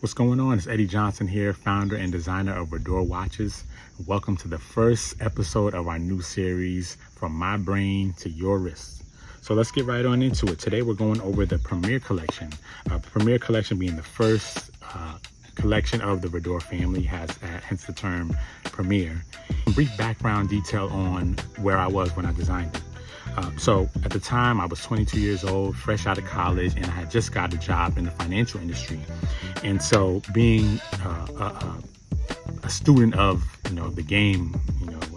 What's going on? It's Eddie Johnson here, founder and designer of Verdure Watches. Welcome to the first episode of our new series, From My Brain to Your Wrist. So let's get right on into it. Today we're going over the Verdure Collection. Verdure Collection being the first collection of the Verdure family, hence the term premiere. A brief background detail on where I was when I designed it. So at the time I was 22 years old, fresh out of college, and I had just got a job in the financial industry. And so being a student of, the game,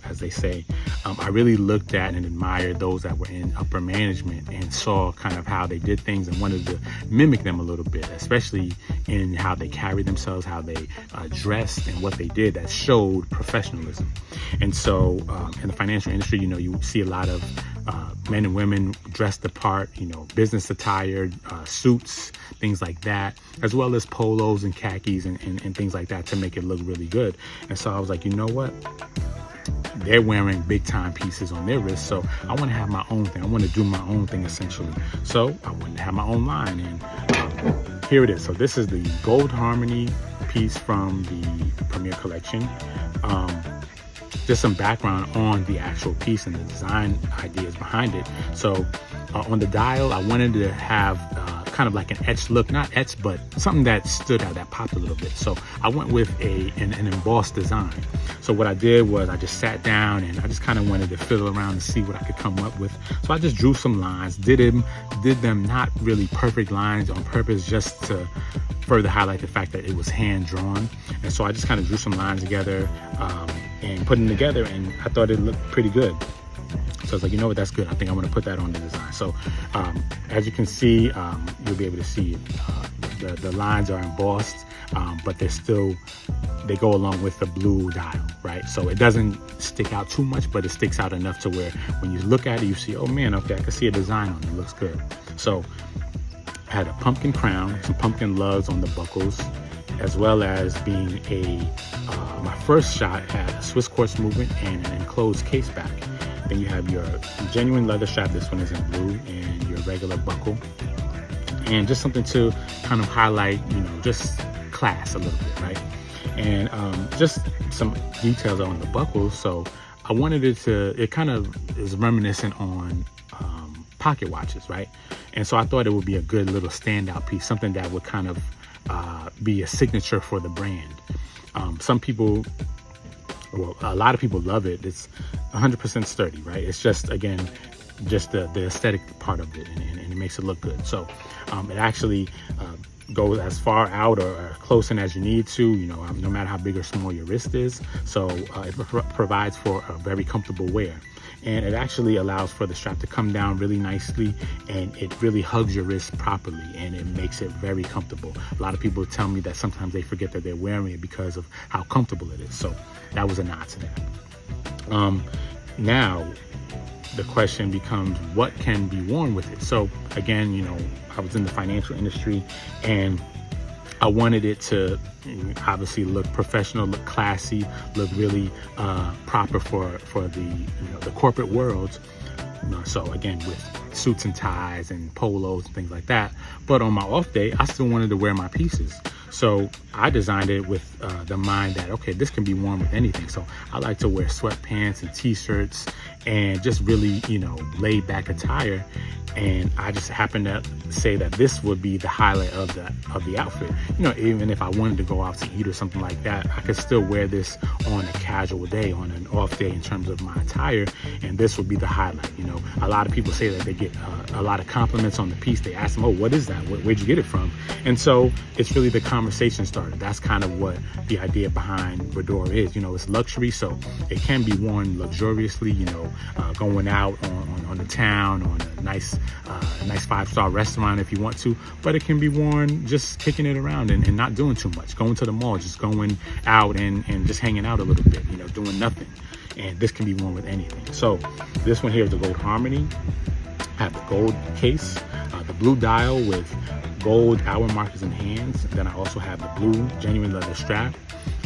as they say, I really looked at and admired those that were in upper management and saw kind of how they did things and wanted to mimic them a little bit, especially in how they carried themselves, how they dressed, and what they did that showed professionalism. And so in the financial industry, you see a lot of men and women dressed the part, business attire, suits, things like that, as well as polos and khakis and things like that to make it look really good. And so I was like, you know what? They're wearing big time pieces on their wrists, so I want to have my own thing. I want to do my own thing essentially. So I wanted to have my own line, and here it is. So this is the Gold Harmony piece from the Verdure Collection. Just some background on the actual piece and the design ideas behind it. So on the dial, I wanted to have kind of like an etched look, not etched, but something that stood out, that popped a little bit. So I went with an embossed design. So what I did was I just sat down and I just kind of wanted to fiddle around and see what I could come up with. So I just drew some lines, did them not really perfect lines on purpose, just to further highlight the fact that it was hand drawn. And so I just kind of drew some lines together and put them together, and I thought it looked pretty good. So I was like, you know what, that's good. I think I'm going to put that on the design. So as you can see, you'll be able to see it. The lines are embossed, but they go along with the blue dial, right? So it doesn't stick out too much, but it sticks out enough to where when you look at it, you see, oh man, okay, I can see a design on it. It looks good. So I had a pumpkin crown, some pumpkin lugs on the buckles, as well as being my first shot had a Swiss quartz movement and an enclosed case back. Then you have your genuine leather strap. This one is in blue, and your regular buckle, and just something to kind of highlight, just class a little bit, right? And just some details on the buckles. So I wanted it kind of is reminiscent on pocket watches, right? And so I thought it would be a good little standout piece, something that would kind of be a signature for the brand. Some people, well, a lot of people love it. It's 100% sturdy, right? It's just, again, just the aesthetic part of it, and it makes it look good. So it actually goes as far out or close in as you need to, no matter how big or small your wrist is. So it provides for a very comfortable wear. And it actually allows for the strap to come down really nicely, and it really hugs your wrist properly, and it makes it very comfortable. A lot of people tell me that sometimes they forget that they're wearing it because of how comfortable it is. So that was a nod to that. Now the question becomes, what can be worn with it? So again, I was in the financial industry, and I wanted it to obviously look professional, look classy, look really proper for the corporate world. So again, with suits and ties and polos and things like that. But on my off day, I still wanted to wear my pieces. So I designed it with the mind that, okay, this can be worn with anything. So I like to wear sweatpants and t-shirts and just really, laid back attire. And I just happened to say that this would be the highlight of the outfit. Even if I wanted to go out to eat or something like that, I could still wear this on a casual day, on an off day in terms of my attire, and this would be the highlight. A lot of people say that they get a lot of compliments on the piece. They ask them, oh, what is that? Where'd you get it from? And so it's really the conversation starter. That's kind of what the idea behind Verdure is. It's luxury, so it can be worn luxuriously, going out on the town, on a nice 5-star restaurant if you want to, but it can be worn just kicking it around and not doing too much, going to the mall, just going out and just hanging out a little bit, doing nothing. And this can be worn with anything. So this one here is the Gold Harmony. I have the gold case, the blue dial with gold hour markers and hands. Then I also have the blue genuine leather strap.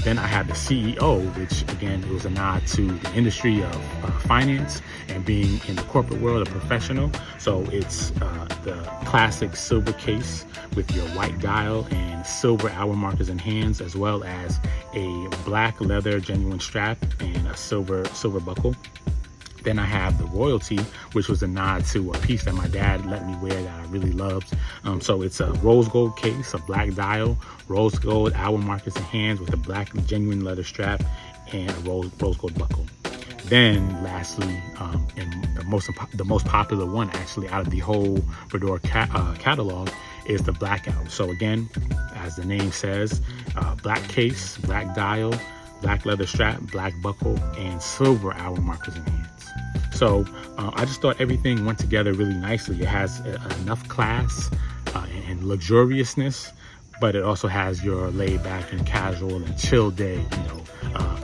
Then I have the CEO, which again, it was a nod to the industry of finance and being in the corporate world, a professional. So it's the classic silver case with your white dial and silver hour markers and hands, as well as a black leather genuine strap and a silver buckle. Then I have the royalty, which was a nod to a piece that my dad let me wear that I really loved. So it's a rose gold case, a black dial, rose gold hour markers and hands with a black genuine leather strap and a rose gold buckle. Then lastly, and the most popular one actually out of the whole Verdure catalog is the blackout. So again, as the name says, black case, black dial, black leather strap, black buckle, and silver hour markers and hands. So I just thought everything went together really nicely. It has enough class and luxuriousness, but it also has your laid back and casual and chill day,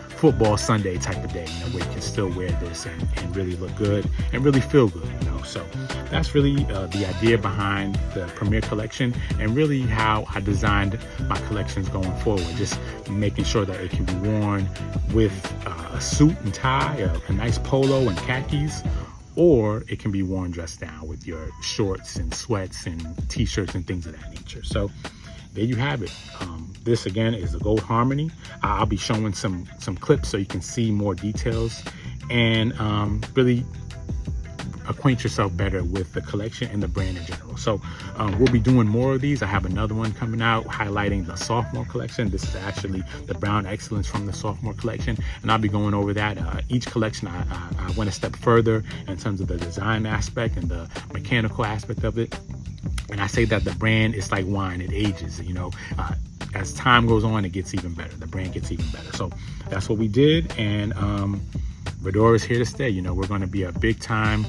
football Sunday type of day, where you can still wear this and really look good and really feel good, So that's really the idea behind the Premier Collection, and really how I designed my collections going forward, just making sure that it can be worn with a suit and tie, a nice polo and khakis, or it can be worn dressed down with your shorts and sweats and t-shirts and things of that nature. So there you have it. This again is the Gold Harmony. I'll be showing some clips so you can see more details and really acquaint yourself better with the collection and the brand in general. So we'll be doing more of these. I have another one coming out highlighting the sophomore collection. This is actually the Brown Excellence from the sophomore collection, and I'll be going over that. Each collection I went a step further in terms of the design aspect and the mechanical aspect of it. And I say that the brand is like wine, it ages, as time goes on, it gets even better. The brand gets even better. So that's what we did. And Verdure is here to stay. We're going to be a big time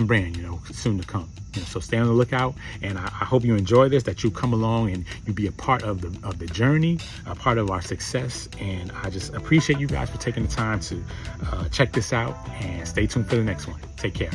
brand, soon to come. So stay on the lookout. And I hope you enjoy this, that you come along and you be a part of the journey, a part of our success. And I just appreciate you guys for taking the time to check this out, and stay tuned for the next one. Take care.